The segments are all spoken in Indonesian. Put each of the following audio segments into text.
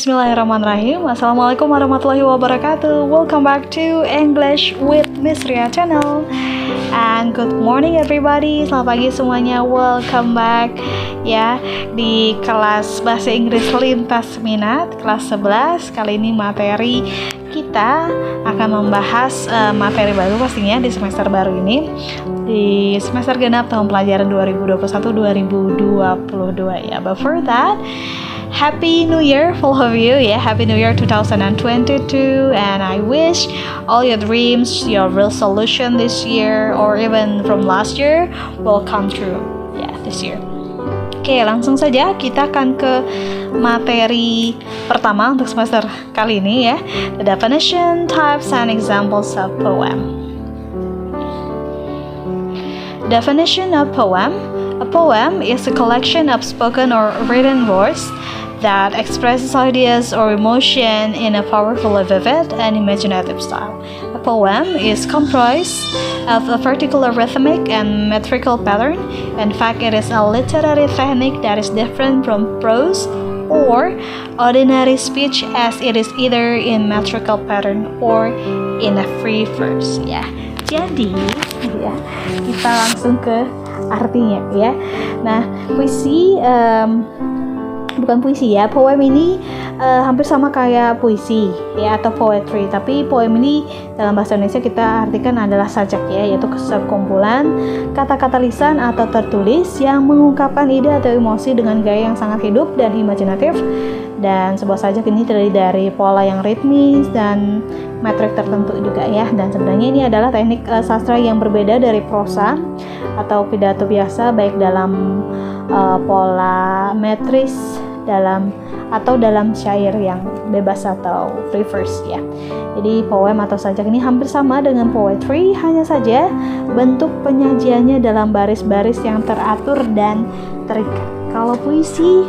Bismillahirrahmanirrahim. Assalamualaikum warahmatullahi wabarakatuh. Welcome back to English with Miss Ria channel. And good morning everybody. Selamat pagi semuanya. Welcome back ya di kelas bahasa Inggris lintas minat kelas 11. Kali ini materi kita akan membahas materi baru pastinya di semester baru ini, di semester genap tahun pelajaran 2021-2022 ya. But for that, Happy New Year for all of you ya. Happy New Year 2022, and I wish all your dreams, your resolution this year or even from last year will come true ya this year. Oke, langsung saja kita akan ke materi pertama untuk semester kali ini ya. The definition, types, and examples of poem. Definition of poem. A poem is a collection of spoken or written words that expresses ideas or emotion in a powerful, vivid, and imaginative style. A poem is comprised of a particular rhythmic and metrical pattern. In fact, it is a literary technique that is different from prose or ordinary speech, as it is either in metrical pattern or in a free verse. Ya, jadi ya kita langsung ke artinya ya. Nah, puisi bukan puisi ya, poem ini hampir sama kayak puisi ya atau poetry, tapi poem ini dalam bahasa Indonesia kita artikan adalah sajak ya, yaitu sekumpulan kata-kata lisan atau tertulis yang mengungkapkan ide atau emosi dengan gaya yang sangat hidup dan imajinatif. Dan sebuah sajak ini terdiri dari pola yang ritmis dan metrik tertentu juga ya. Dan sebenarnya ini adalah teknik sastra yang berbeda dari prosa atau pidato biasa, baik dalam pola metris dalam syair yang bebas atau free verse ya. Jadi poem atau sajak ini hampir sama dengan poetry, hanya saja bentuk penyajiannya dalam baris-baris yang teratur dan terikat. Kalau puisi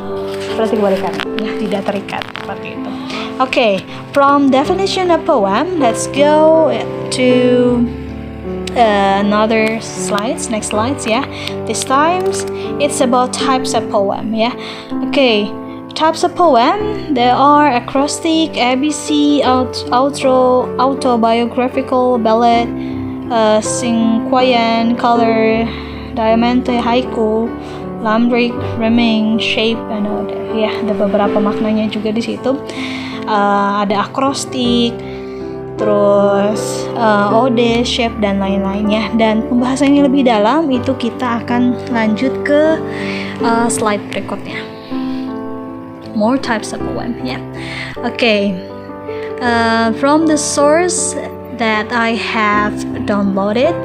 berarti kebalikan ya, tidak terikat seperti itu. Okay, from definition of poem, let's go to another slides, next slides ya. This time it's about types of poem ya. Okay, types of poem, there are acrostic, ABC, autobiographical, ballad, cinquayan, color, diamante, haiku, limerick, rhyming, shape, and other ya. Ada beberapa maknanya juga di situ. Ada akrostik, terus ode, shape, dan lain-lainnya. Dan pembahasannya lebih dalam itu kita akan lanjut ke slide berikutnya. More types of poem yeah. Okay, from the source that I have downloaded,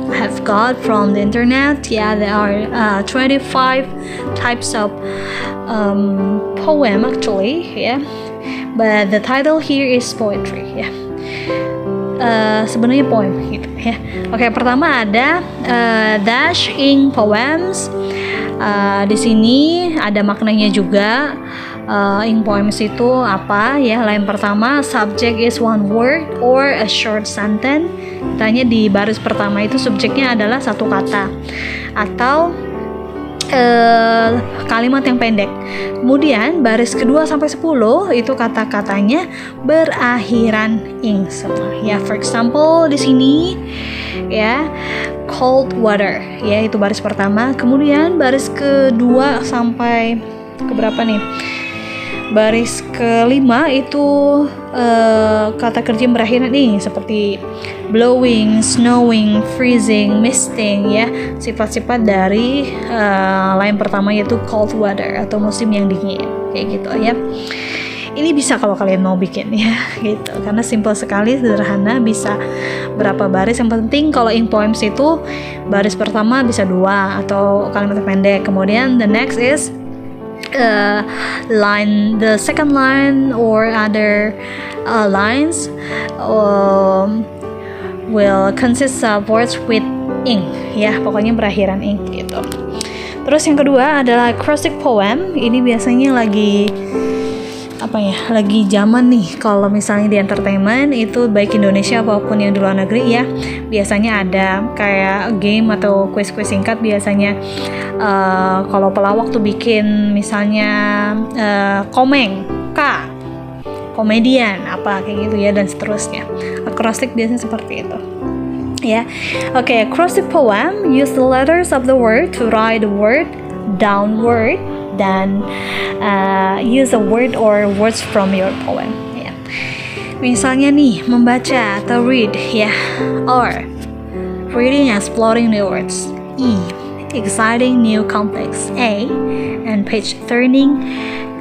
I have got from the internet, yeah, there are 25 types of poem actually, yeah, but the title here is poetry, yeah. Sebenarnya poem gitu ya. Oke, pertama ada dashing poems. Di sini ada maknanya juga. In poems itu apa ya? Lain pertama, subject is one word or a short sentence. Tanya di baris pertama itu subjeknya adalah satu kata atau kalimat yang pendek. Kemudian baris kedua sampai 10 itu kata-katanya berakhiran ing semua. Ya, for example di sini ya, cold water ya, itu baris pertama. Kemudian baris kedua sampai ke berapa nih? Baris kelima itu kata kerja berakhiran ing seperti blowing, snowing, freezing, misting ya, sifat-sifat dari lain pertama yaitu cold weather atau musim yang dingin kayak gitu ya. Ini bisa kalau kalian mau bikin ya gitu, karena simple sekali, sederhana, bisa berapa baris. Yang penting kalau in poems itu baris pertama bisa 2 atau kalimat pendek. Kemudian the next is line, the second line or other lines will consist of words with ing ya, pokoknya berakhiran ing gitu. Terus yang kedua adalah acrostic poem. Ini biasanya lagi lagi zaman nih kalau misalnya di entertainment itu, baik Indonesia maupun yang di luar negeri ya, biasanya ada kayak game atau kuis-kuis singkat. Biasanya kalau pelawak tuh bikin misalnya komeng K komedian, apa kayak gitu ya, dan seterusnya. Acrostic biasanya seperti itu. Ya, oke. Acrostic poem use the letters of the word to write the word downward, dan use a word or words from your poem. Ya. Misalnya nih, membaca atau read, ya. R, reading and exploring new words. E, exciting new complex. A, and page turning,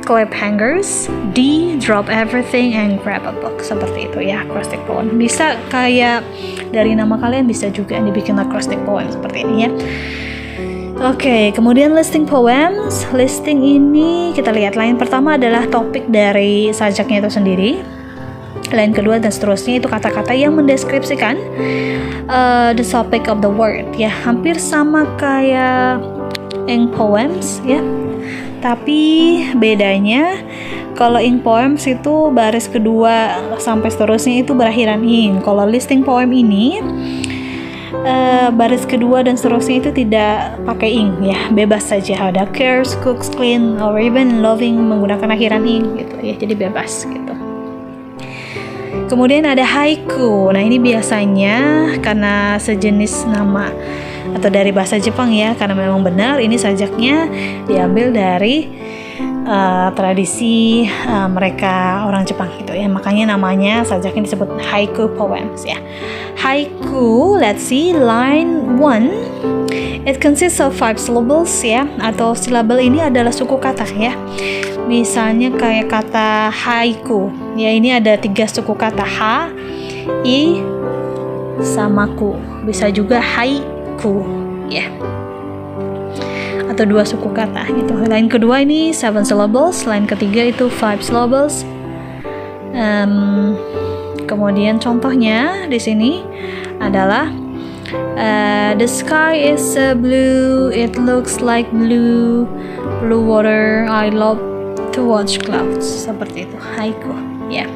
cliffhangers. D, drop everything and grab a book. Seperti itu ya, acrostic poem. Bisa kayak dari nama kalian, bisa juga dibikin acrostic poem seperti ini ya. Oke, kemudian listing poems. Listing ini kita lihat, line pertama adalah topik dari sajaknya itu sendiri. Line kedua dan seterusnya itu kata-kata yang mendeskripsikan the topic of the word ya. Hampir sama kayak ing poems ya. Tapi bedanya kalau ing poems itu baris kedua sampai seterusnya itu berakhiran ing. Kalau listing poem ini baris kedua dan seterusnya itu tidak pakai ing ya, bebas saja, ada cares, cooks, clean, or even loving menggunakan akhiran ing gitu ya, jadi bebas gitu. Kemudian ada haiku. Nah ini biasanya karena sejenis nama atau dari bahasa Jepang ya, karena memang benar ini sajaknya diambil dari tradisi mereka orang Jepang gitu ya, makanya namanya sajaknya disebut haiku poems ya. Haiku, let's see, line 1, it consists of 5 syllables ya, atau silabel ini adalah suku kata ya. Misalnya kayak kata haiku ya, ini ada 3 suku kata, ha, i, sama ku. Bisa juga haiku ya, atau 2 suku kata gitu. Line kedua ini 7 syllables, line ketiga itu 5 syllables. Kemudian contohnya di sini adalah the sky is blue, it looks like blue water, I love to watch clouds. Seperti itu, haiku ya.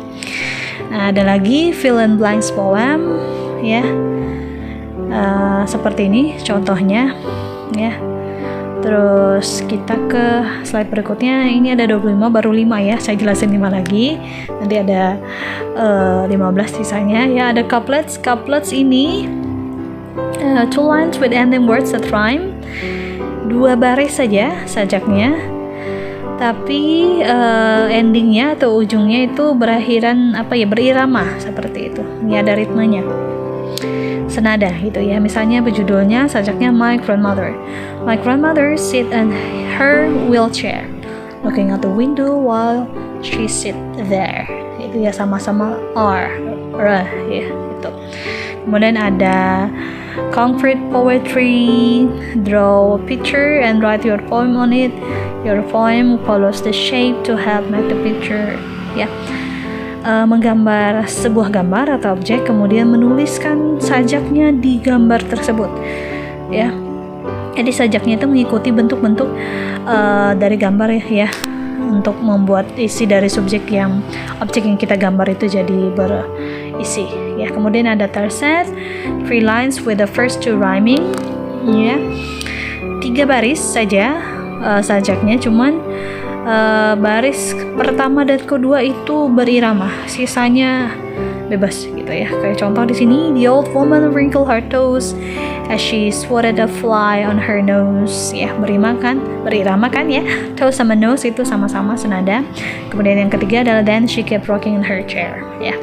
Nah, ada lagi fill in blanks poem ya. Seperti ini contohnya ya. Terus kita ke slide berikutnya. Ini ada 25, baru 5 ya. Saya jelasin 5 lagi. Nanti ada 15 sisanya ya. Ada couplets. Couplets ini 2 lines with ending words that rhyme. 2 baris saja sajaknya. Tapi endingnya atau ujungnya itu berakhiran berirama seperti itu. Ini ada ritmenya, senada gitu ya. Misalnya berjudulnya sajaknya My grandmother sit in her wheelchair looking out the window while she sit there. Itu ya, sama-sama R ya itu. Kemudian ada concrete poetry, draw a picture and write your poem on it. Your poem follows the shape to help make the picture ya. Menggambar sebuah gambar atau objek, kemudian menuliskan sajaknya di gambar tersebut ya. Jadi sajaknya itu mengikuti bentuk-bentuk dari gambar ya, untuk membuat isi dari objek yang kita gambar itu jadi berisi ya. Kemudian ada tercet, 3 lines with the first 2 rhyming ya. 3 baris saja sajaknya, cuman baris pertama dan kedua itu berirama, sisanya bebas gitu ya. Kayak contoh di sini, the old woman wrinkled her toes as she swatted a fly on her nose ya. Berirama kan ya, toes sama nose itu sama-sama senada. Kemudian yang ketiga adalah then she kept rocking in her chair ya.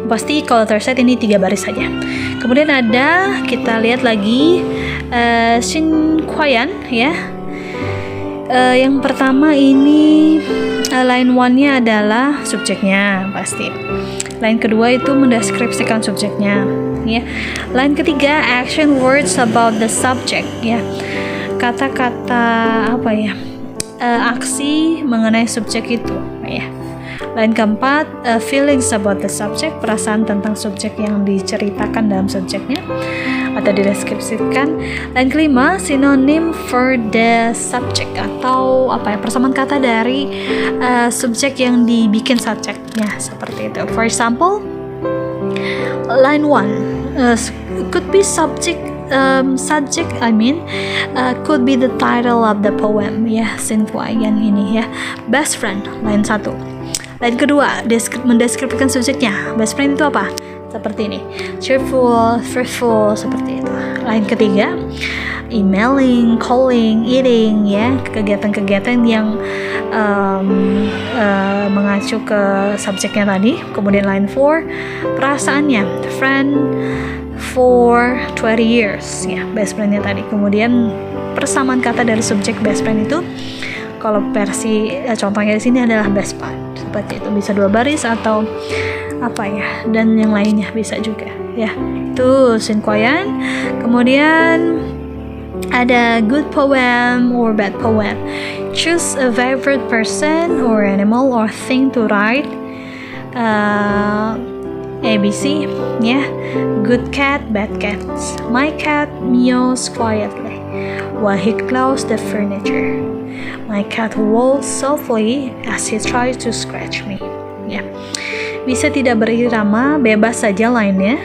Pasti kalau terset ini 3 baris saja. Kemudian ada, kita lihat lagi Shinquayan ya. Yang pertama ini line 1-nya adalah subjeknya pasti. Line kedua itu mendeskripsikan subjeknya ya. Line ketiga action words about the subject ya. Kata-kata aksi mengenai subjek itu ya. Line keempat feelings about the subject, perasaan tentang subjek yang diceritakan dalam subjeknya atau dideskripsikan. Line kelima synonym for the subject, atau persamaan kata dari subjek yang dibikin subjeknya seperti itu. For example, line 1 could be subject could be the title of the poem ya, Shinquayan ini ya. Best friend, line 1. Lain kedua, mendeskripsikan subjeknya. Best friend itu apa? Seperti ini, cheerful, fruitful, seperti itu. Lain ketiga, emailing, calling, eating, ya, kegiatan-kegiatan yang mengacu ke subjeknya tadi. Kemudian line 4, perasaannya, friend for 20 years, ya, best friendnya tadi. Kemudian persamaan kata dari subjek best friend itu, kalau versi contohnya di sini adalah best bud, seperti itu. Bisa 2 baris atau apa ya, dan yang lainnya bisa juga, ya. Itu Sinquoian. Kemudian ada good poem or bad poem. Choose a favorite person or animal or thing to write. ABC, ya. Good cat, bad cat. My cat meows quietly while he claws the furniture. My cat walks softly as he tries to scratch me. Ya. Bisa tidak berirama, bebas saja lainnya.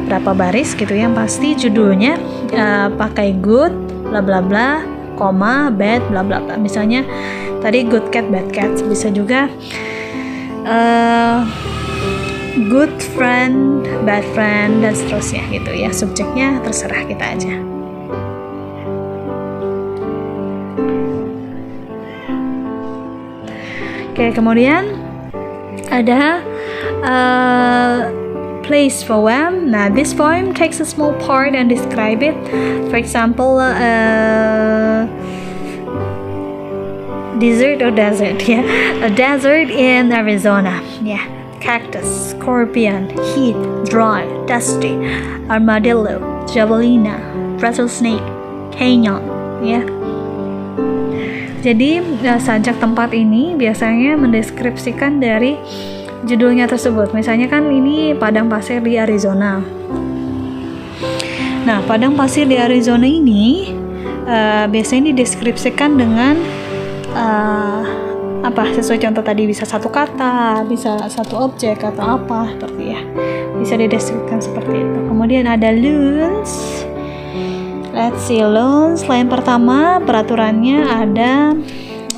Berapa baris gitu ya, yang pasti judulnya pakai good bla bla bla, koma, bad bla bla bla. Misalnya tadi good cat, bad cat. Bisa juga good friend, bad friend, dan seterusnya gitu ya. Subjeknya terserah kita aja. Oke, kemudian ada place poem. Nah, this poem takes a small part and describe it. For example, desert, yeah. A desert in Arizona, yeah. Cactus, scorpion, heat, dry, dusty, armadillo, javelina, rattlesnake, canyon, ya. Jadi sajak tempat ini biasanya mendeskripsikan dari judulnya tersebut. Misalnya kan ini padang pasir di Arizona. Nah, padang pasir di Arizona ini biasanya dideskripsikan dengan sesuai contoh tadi, bisa satu kata, bisa satu objek atau apa seperti ya. Bisa dideskripsikan seperti itu. Kemudian ada loons. Let's see, loons. Line pertama peraturannya ada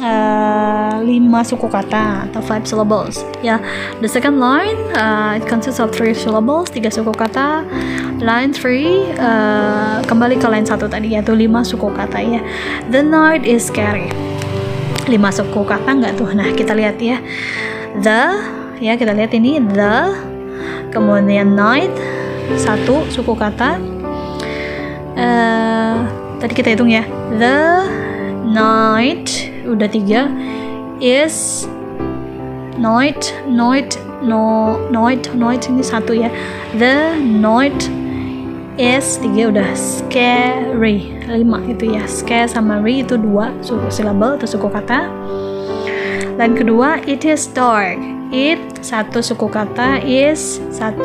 5 suku kata atau 5 syllables. Ya, the second line it consists of 3 syllables, 3 suku kata. Line 3 kembali ke line 1 tadi, yaitu 5 suku kata ya. The night is scary. 5 suku kata nggak tuh? Nah, kita lihat ya. The, ya, kita lihat ini the. Kemudian night 1 suku kata. Tadi kita hitung ya. The night udah 3, is night ini 1 ya. The night is 3 udah. Scary 5 itu ya. Scare sama re itu 2 suku syllable atau suku kata. Lain kedua, it is dark. It 1 suku kata, is 1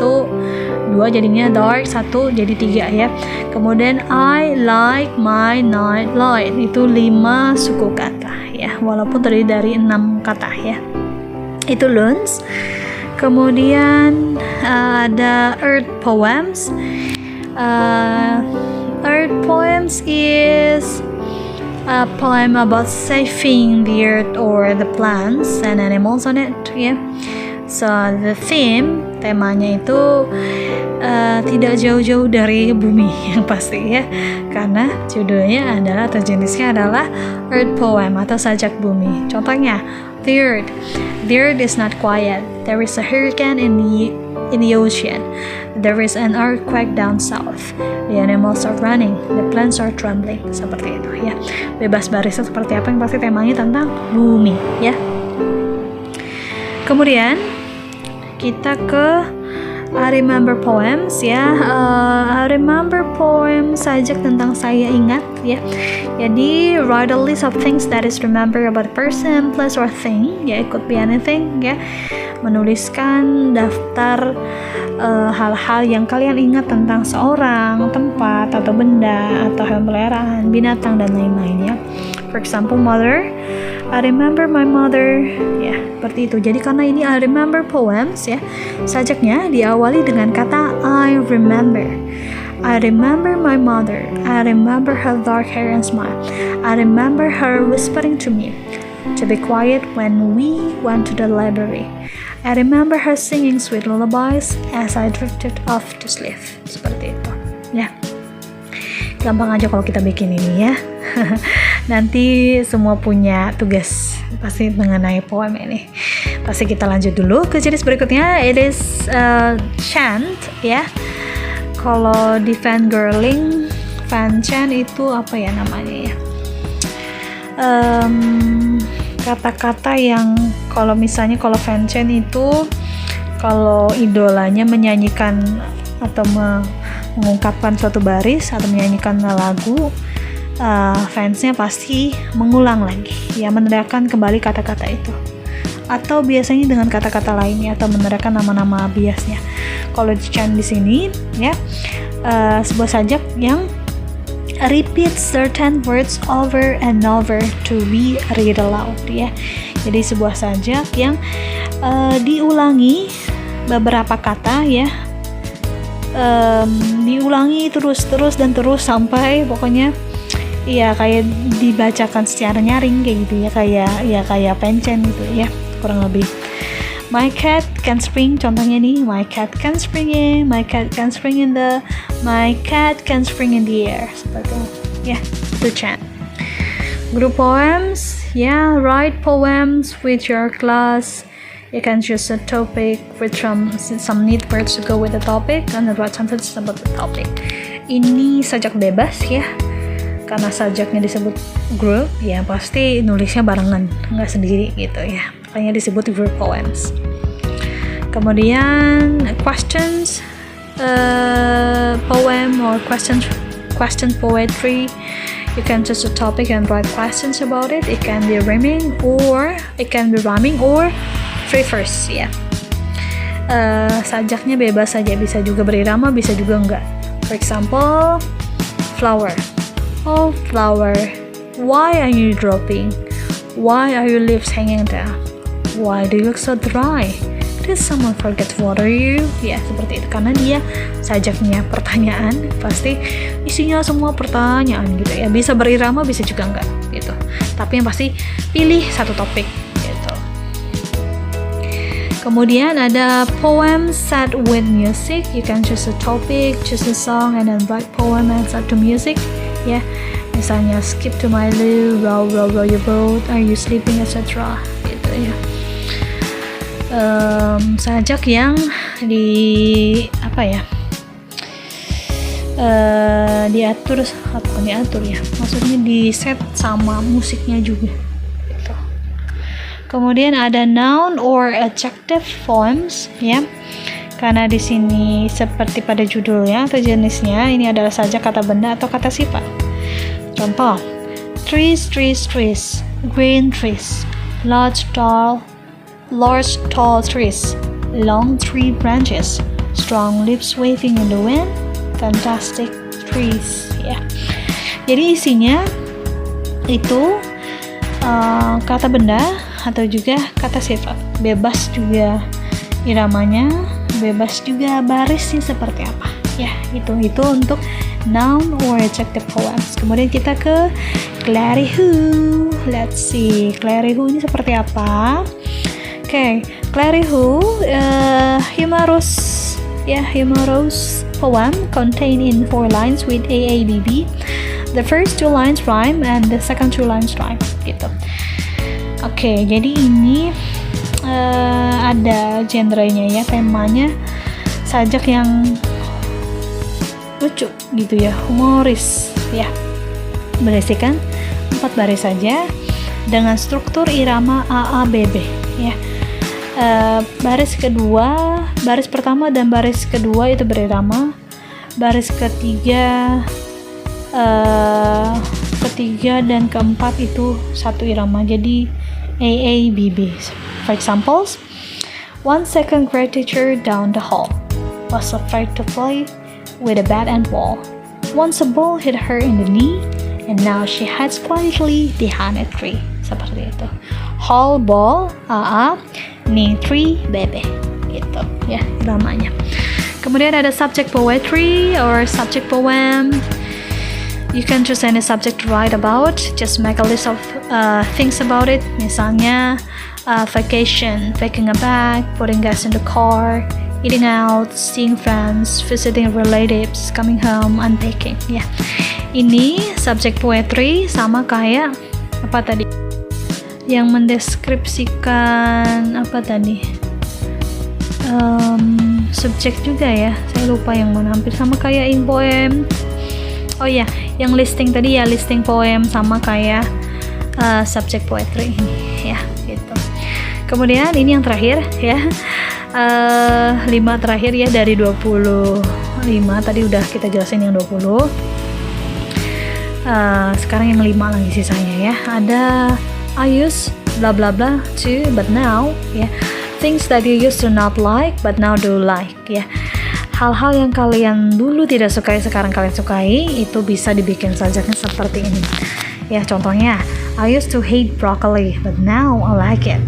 2 jadinya dark, 1 jadi 3 ya. Kemudian I like my night light, itu 5 suku kata ya, walaupun terdiri dari 6 kata ya. Itu loons. Kemudian ada earth poems. Earth poems is a poem about saving the earth or the plants and animals on it ya. So the theme, temanya itu tidak jauh-jauh dari bumi yang pasti ya, karena judulnya adalah atau jenisnya adalah earth poem atau sajak bumi. Contohnya, the earth is not quiet. There is a hurricane in the ocean. There is an earthquake down south. The animals are running. The plants are trembling. Seperti itu ya. Bebas barisnya seperti apa, yang pasti temanya tentang bumi ya. Kemudian kita ke I remember poems ya. I remember poems sajak tentang saya ingat ya. Jadi write a list of things that is remember about a person, place or thing ya. It could be anything ya. Menuliskan daftar hal-hal yang kalian ingat tentang seorang, tempat atau benda atau hewan peliharaan, binatang dan lain-lain ya. For example, mother. I remember my mother. Ya, seperti itu. Jadi karena ini I remember poems ya, sajaknya diawali dengan kata I remember. I remember my mother. I remember her dark hair and smile. I remember her whispering to me. to be quiet when we went to the library. I remember her singing sweet lullabies as I drifted off to sleep. Seperti itu, ya. Gampang aja kalau kita bikin ini ya. Nanti semua punya tugas pasti mengenai poem ini. Pasti kita lanjut dulu ke jenis berikutnya. It is chant, ya. Kalau di fangirling, fan chant itu apa ya namanya ya? Kata-kata yang kalau misalnya kalau fan chant itu kalau idolanya menyanyikan atau mengungkapkan suatu baris atau menyanyikan lagu, fansnya pasti mengulang lagi ya, meneriakkan kembali kata-kata itu atau biasanya dengan kata-kata lainnya atau meneriakkan nama-nama biasnya. Kalau chant di sini ya, sebuah sajak yang repeat certain words over and over to be read aloud ya. Jadi sebuah sajak yang diulangi beberapa kata ya, diulangi terus sampai pokoknya ya kayak dibacakan secara nyaring kayak gitu ya, kayak pencen gitu ya kurang lebih. My cat can spring, contohnya nih, my cat can spring in, my cat can spring in the, my cat can spring in the air, seperti itu ya, itu chant. Group poems, ya, write poems with your class. You can choose a topic with some neat words to go with the topic and write sentences about the topic. Ini sajak bebas ya, karena sajaknya disebut group ya pasti nulisnya barengan, nggak sendiri gitu ya, makanya disebut group poems. Kemudian questions, poem or question poetry. You can choose a topic and write questions about it. It can be rhyming or free verse ya. Sajaknya bebas saja, bisa juga berirama, bisa juga enggak. For example, flower. Oh flower, why are you dropping? Why are your lips hanging down? Why do you look so dry? Did someone forget to water you? Ya seperti itu, karena dia sajaknya pertanyaan, pasti isinya semua pertanyaan gitu ya. Bisa berirama, bisa juga enggak gitu. Tapi yang pasti pilih satu topik gitu. Kemudian ada poem set with music. You can choose a topic, choose a song, and then write poem and set to music. Ya, misalnya skip to my loo, row your boat, are you sleeping, etc. Gitu ya. Sajak yang diatur atau bukan diatur ya, maksudnya di set sama musiknya juga gitu. Kemudian ada noun or adjective poems ya, karena di sini seperti pada judulnya atau jenisnya ini adalah sajak kata benda atau kata sifat. Contoh, trees, green trees, large tall trees, long tree branches, strong leaves waving in the wind, fantastic trees ya. Jadi isinya itu kata benda atau juga kata sifat, bebas juga iramanya, bebas juga barisnya seperti apa ya. Itu untuk noun or adjective poems. Kemudian kita ke Clarihu. Let's see, Clarihu ini seperti apa? Okay, Clarihu, humorous poem contained in 4 lines with AABB. The first 2 lines rhyme and the second 2 lines rhyme gitu. Okay, jadi ini ada genrenya ya, temanya sajak yang lucu gitu ya, humoris ya. Berisikan 4 baris saja dengan struktur irama AABB ya. Baris pertama dan baris kedua itu berirama, baris ketiga dan keempat itu satu irama, jadi AABB. For examples, one second grade teacher down the hall was afraid to play with a bat and ball. Once a ball hit her in the knee, and now she hides quietly behind a tree. Seperti itu. Hall, ball, AA, knee, tree, bebe. Gitu ya namanya. Kemudian ada subject poetry or subject poem. You can choose any subject to write about. Just make a list of things about it. Misalnya vacation, packing a bag, putting gas in the car, eating out, seeing friends, visiting relatives, coming home, unpacking. Ya, ini subjek poetry sama kayak apa tadi? Yang mendeskripsikan apa tadi? Subjek juga ya. Saya lupa yang mana. Hampir sama kayak in poem. Oh ya, yang listing tadi ya, listing poem sama kayak subjek poetry ini ya, gitu. Kemudian ini yang terakhir ya, 5 terakhir ya dari 25. Tadi udah kita jelasin yang 20. Sekarang yang 5 lagi sisanya ya. Ada I used blah blah blah to but now ya. Things that you used to not like but now do like ya. Hal-hal yang kalian dulu tidak sukai sekarang kalian sukai, itu bisa dibikin sajaknya seperti ini. Ya, contohnya, I used to hate broccoli, but now I like it.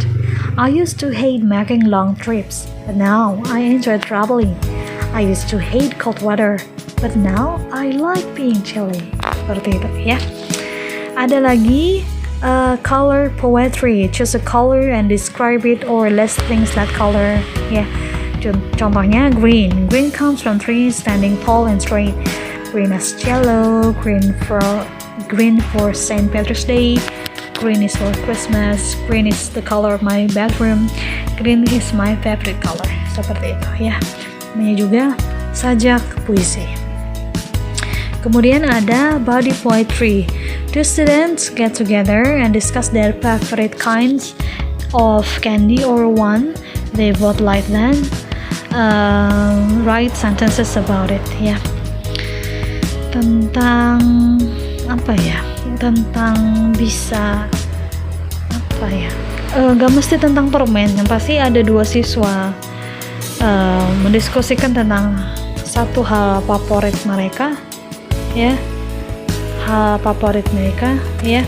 I used to hate making long trips, but now I enjoy traveling. I used to hate cold weather, but now I like being chilly. Seperti itu ya. Ada lagi color poetry. Choose a color and describe it or list things that color. Ya. Contohnya green. Green comes from trees standing tall and straight. Green as yellow. Green for St. Patrick's Day. Green is for Christmas. Green is the color of my bedroom. Green is my favorite color. Seperti itu ya. Namanya juga sajak puisi. Kemudian ada body poetry. Two students get together and discuss their favorite kinds of candy or one they both like, then write sentences about it ya. Tentang apa ya? Tentang bisa apa ya? Gak mesti tentang permen. Yang pasti ada 2 siswa mendiskusikan tentang satu hal favorit mereka ya. Hal favorit mereka ya.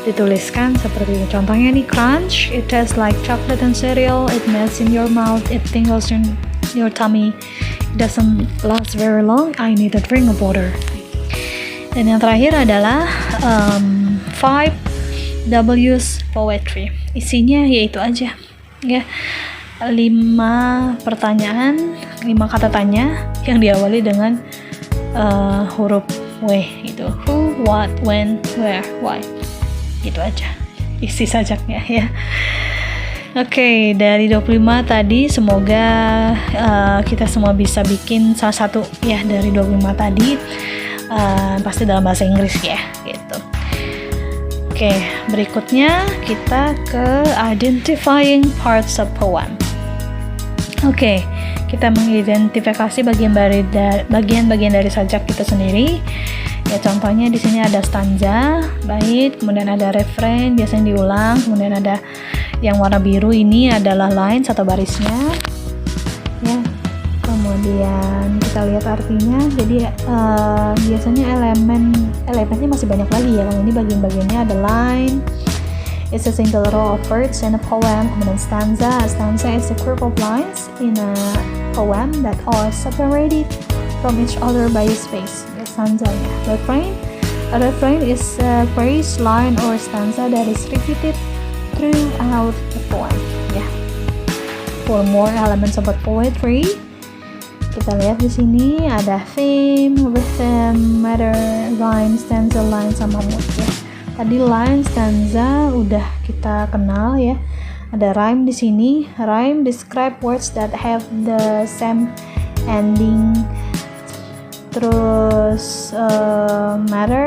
Dituliskan seperti itu. Contohnya nih, crunch, it tastes like chocolate and cereal, it melts in your mouth, it tingles in your tummy, it doesn't last very long, I need a drink of water. Dan yang terakhir adalah 5 W's poetry. Isinya yaitu aja ya, 5 pertanyaan, 5 kata tanya yang diawali dengan huruf W gitu. Who, what, when, where, why. Gitu aja isi sajaknya ya. Oke, dari 25 tadi semoga kita semua bisa bikin salah satu ya dari 25 tadi, pasti dalam bahasa Inggris ya gitu. Oke, berikutnya kita ke identifying parts of poem. Oke, kita mengidentifikasi bagian-bagian dari sajak kita sendiri. Ya, contohnya di sini ada stanza, bait, kemudian ada refrain, biasanya diulang, kemudian ada yang warna biru ini adalah lines atau barisnya. Ya. Kemudian kita lihat artinya. Jadi biasanya elemennya masih banyak lagi ya. Kalau ini bagian-bagiannya ada line. It's a single row of words in a poem. Kemudian stanza. A stanza is a group of lines in a poem that are separated from each other by space. Stanzanya. Refrain. A refrain is a phrase, line, or stanza that is repeated throughout the poem. Yeah. For more elements about poetry, kita lihat di sini ada theme, rhythm, matter, rhyme, stanza, line, sama mood ya. Tadi line, stanza udah kita kenal ya. Ada rhyme di sini. Rhyme describe words that have the same ending. Terus matter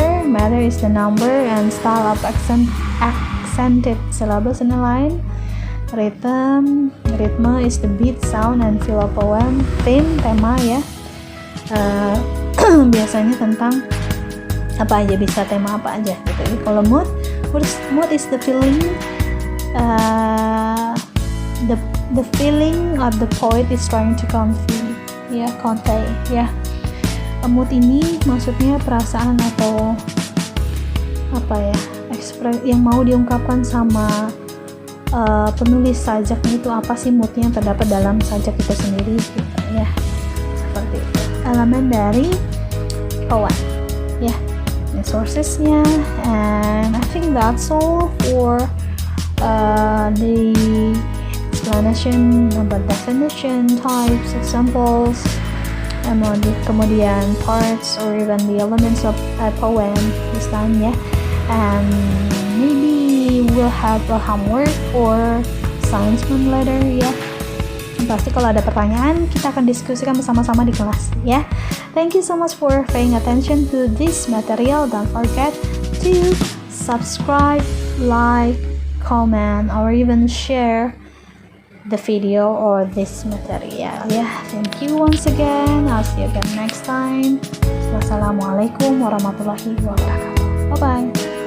is the number and style of accented syllables in a line. Rhythm is the beat, sound, and feel of poem. Theme, tema ya. Biasanya tentang apa aja, bisa tema apa aja gitu. Kalau mood is the feeling, the feeling of the poet is trying to convey ya. Mood ini maksudnya perasaan atau apa ya, yang mau diungkapkan sama penulis sajaknya itu apa sih moodnya yang terdapat dalam sajak itu sendiri gitu ya. Seperti itu elemen dari poem ya. resourcesnya, and I think that's all for the explanation about definition, types, examples, kemudian parts or even the elements of a poem this time, yeah. And maybe we'll have a homework or science one later, ya. Pasti kalau ada pertanyaan kita akan diskusikan bersama-sama di kelas, ya. Thank you so much for paying attention to this material. Don't forget to subscribe, like, comment, or even share the video or this material, ya. Thank you once again. I'll see you again next time. Wassalamualaikum warahmatullahi wabarakatuh. Bye bye.